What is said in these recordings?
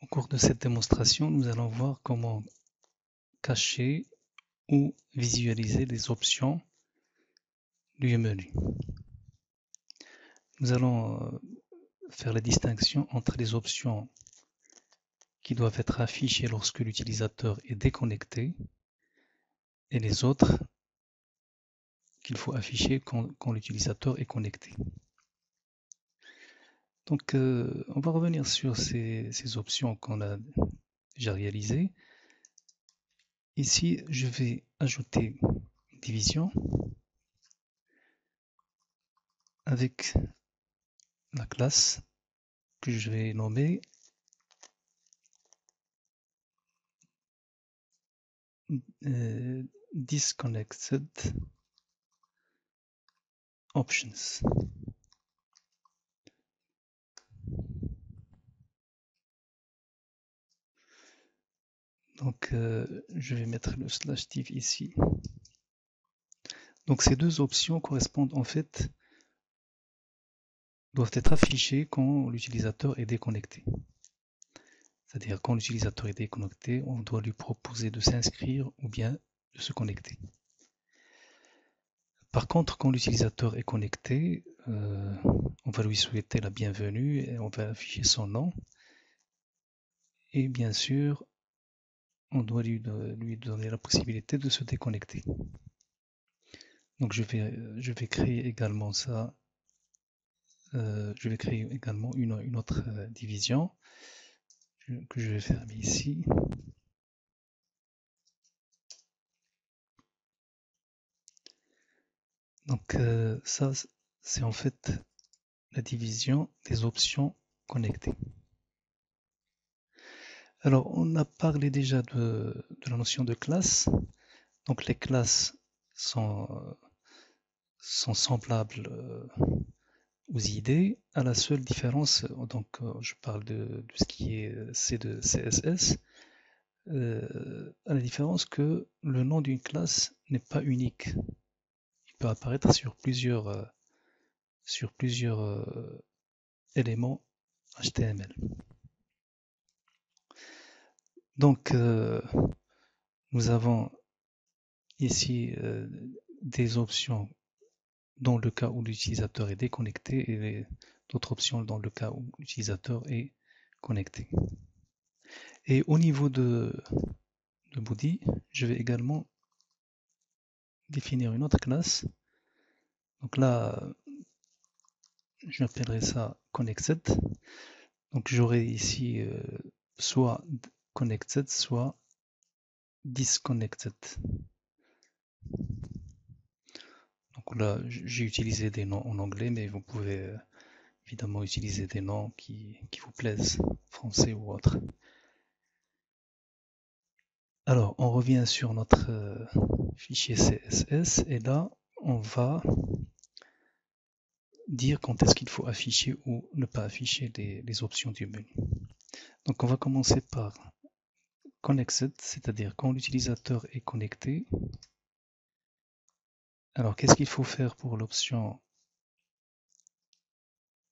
cours de cette démonstration, nous allons voir comment cacher ou visualiser les options du menu. Nous allons faire la distinction entre les options qui doivent être affichées lorsque l'utilisateur est déconnecté et les autres qu'il faut afficher quand l'utilisateur est connecté. Donc, on va revenir sur ces options qu'on a déjà réalisées. Ici, je vais ajouter une division avec la classe que je vais nommer Disconnected Options. Donc, je vais mettre le /div ici. Donc, ces deux options correspondent en fait, doivent être affichées quand l'utilisateur est déconnecté. C'est-à-dire, quand l'utilisateur est déconnecté, on doit lui proposer de s'inscrire ou bien de se connecter. Par contre, quand l'utilisateur est connecté, on va lui souhaiter la bienvenue et on va afficher son nom. Et bien sûr, on doit lui donner la possibilité de se déconnecter. Donc je vais créer également ça. Je vais créer également une autre division que je vais fermer ici. Donc ça, c'est en fait la division des options connectées. Alors, on a parlé déjà de la notion de classe. Donc, les classes sont semblables aux idées, à la seule différence, donc je parle de ce qui est de CSS, à la différence que le nom d'une classe n'est pas unique. Il peut apparaître sur plusieurs éléments HTML. Donc, nous avons ici des options dans le cas où l'utilisateur est déconnecté et d'autres options dans le cas où l'utilisateur est connecté. Et au niveau de body, je vais également définir une autre classe. Donc là, j'appellerai ça connected. Donc j'aurai ici soit connected, soit disconnected. Donc là, j'ai utilisé des noms en anglais, mais vous pouvez évidemment utiliser des noms qui vous plaisent, français ou autre. Alors, on revient sur notre fichier CSS et là, on va dire quand est-ce qu'il faut afficher ou ne pas afficher les options du menu. Donc, on va commencer par connected, c'est-à-dire quand l'utilisateur est connecté. Alors, qu'est-ce qu'il faut faire pour l'option,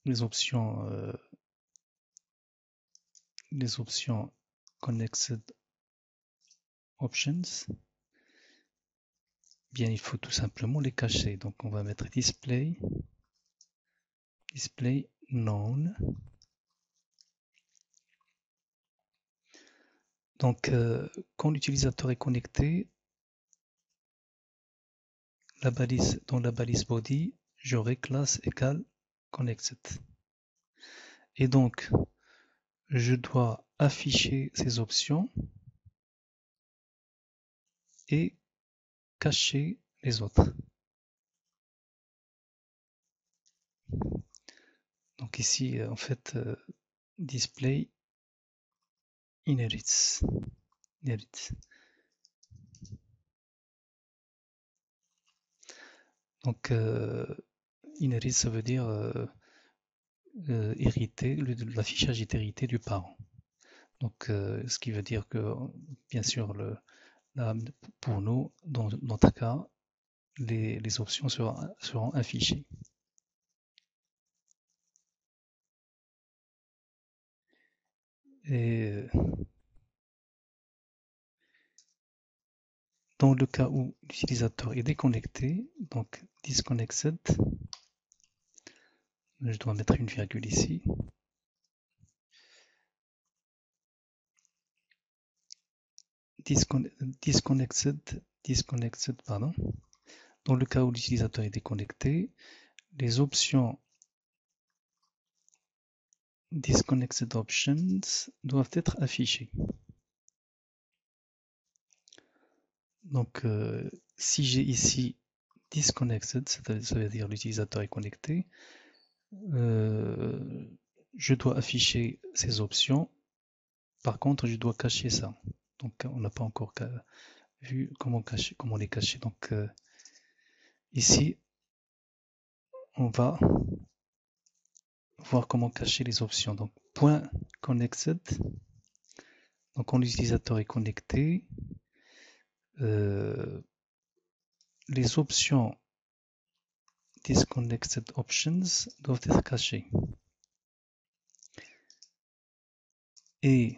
les options connected options? Bien, il faut tout simplement les cacher. Donc, on va mettre display known. Donc, quand l'utilisateur est connecté, dans la balise body, j'aurai classe égale connected. Et donc, je dois afficher ces options et cacher les autres. Donc ici, en fait, display inherits. Donc, inherit, ça veut dire hériter, l'affichage est hérité du parent. Donc, ce qui veut dire que, bien sûr, pour nous, dans notre cas, les options seront affichées. Et dans le cas où l'utilisateur est déconnecté, donc disconnected, je dois mettre une virgule ici. Disconnected, pardon. Dans le cas où l'utilisateur est déconnecté, les options Disconnected Options doivent être affichées. Donc, si j'ai ici Disconnected, ça veut dire l'utilisateur est connecté, je dois afficher ces options. Par contre, je dois cacher ça. Donc, on n'a pas encore vu comment les cacher. Donc, ici, on va voir comment cacher les options. Donc, point connected. Donc, quand l'utilisateur est connecté, les options Disconnected Options doivent être cachées. Et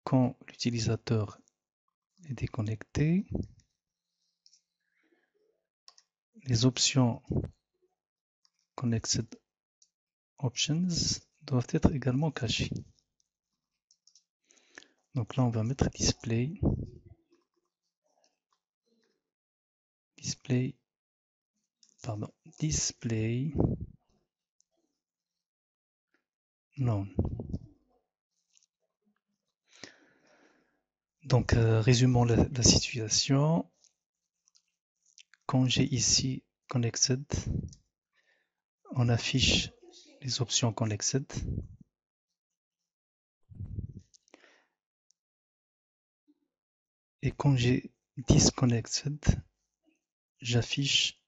quand l'utilisateur est déconnecté, les options Connected Options doivent être également cachées. Donc là, on va mettre display non. Donc, résumons la situation. Quand j'ai ici Connected, on affiche les options Connected. Et quand j'ai Disconnected, j'affiche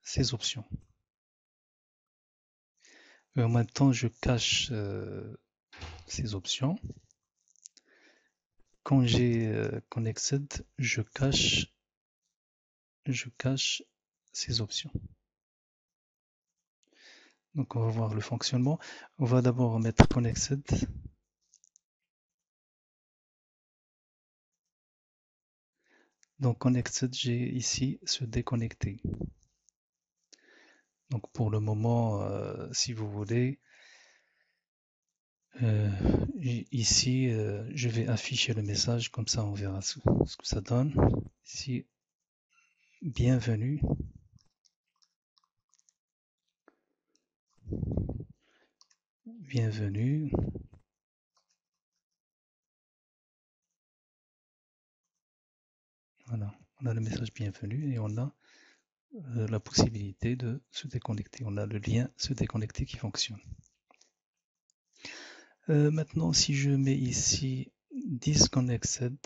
ces options. Et en même temps, je cache ces options. Quand j'ai Connected, je cache ces options. Donc on va voir le fonctionnement. On va d'abord mettre Connected. Donc Connected, j'ai ici se déconnecter. Donc pour le moment, si vous voulez, ici, je vais afficher le message, comme ça on verra ce que ça donne. Ici, bienvenue. Bienvenue. Voilà, on a le message bienvenue et on a la possibilité de se déconnecter. On a le lien se déconnecter qui fonctionne. Maintenant, si je mets ici Disconnected,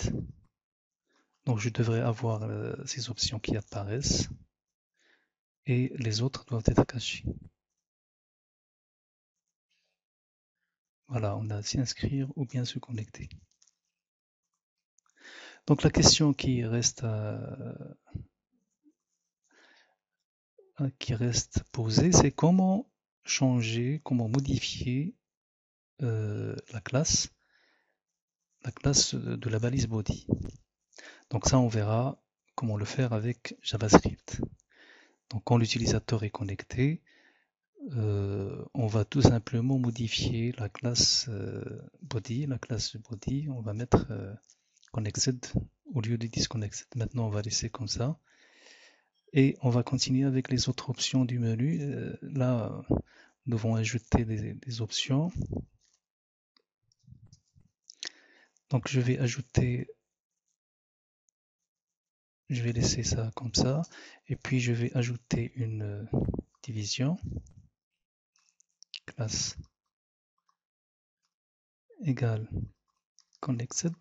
donc je devrais avoir ces options qui apparaissent et les autres doivent être cachées. Voilà, on a s'inscrire ou bien se connecter. Donc la question qui reste posée, c'est comment changer, comment modifier la classe de la balise body. Donc ça, on verra comment le faire avec JavaScript. Donc quand l'utilisateur est connecté, on va tout simplement modifier la classe body. La classe body, on va mettre connected au lieu de disconnected. Maintenant, on va laisser comme ça. Et on va continuer avec les autres options du menu. Là, nous devons ajouter des options. Donc je vais laisser ça comme ça. Et puis je vais ajouter une division. Classe égale connected.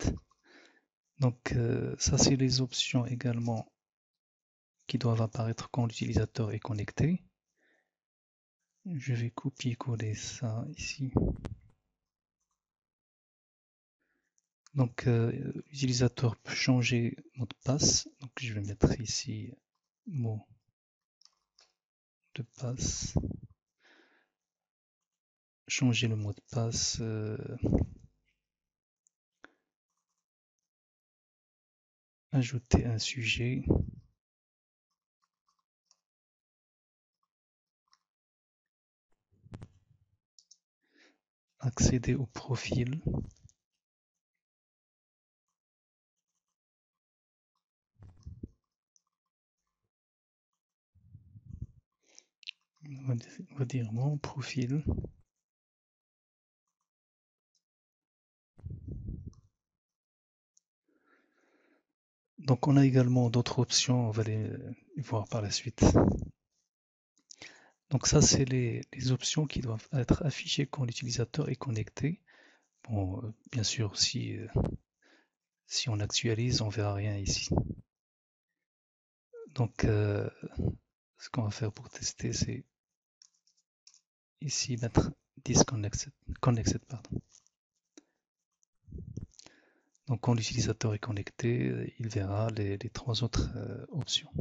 Donc ça c'est les options également qui doivent apparaître quand l'utilisateur est connecté. Je vais copier-coller ça ici. Donc l'utilisateur peut changer mot de passe. Donc je vais mettre ici mot de passe. changer le mot de passe, ajouter un sujet, accéder au profil, on va dire mon profil. Donc on a également d'autres options, on va les voir par la suite. Donc ça, c'est les options qui doivent être affichées quand l'utilisateur est connecté. Bon, bien sûr, si on actualise, on verra rien ici. Donc, ce qu'on va faire pour tester, c'est ici mettre disconnected, pardon. Donc, quand l'utilisateur est connecté, il verra les trois autres options.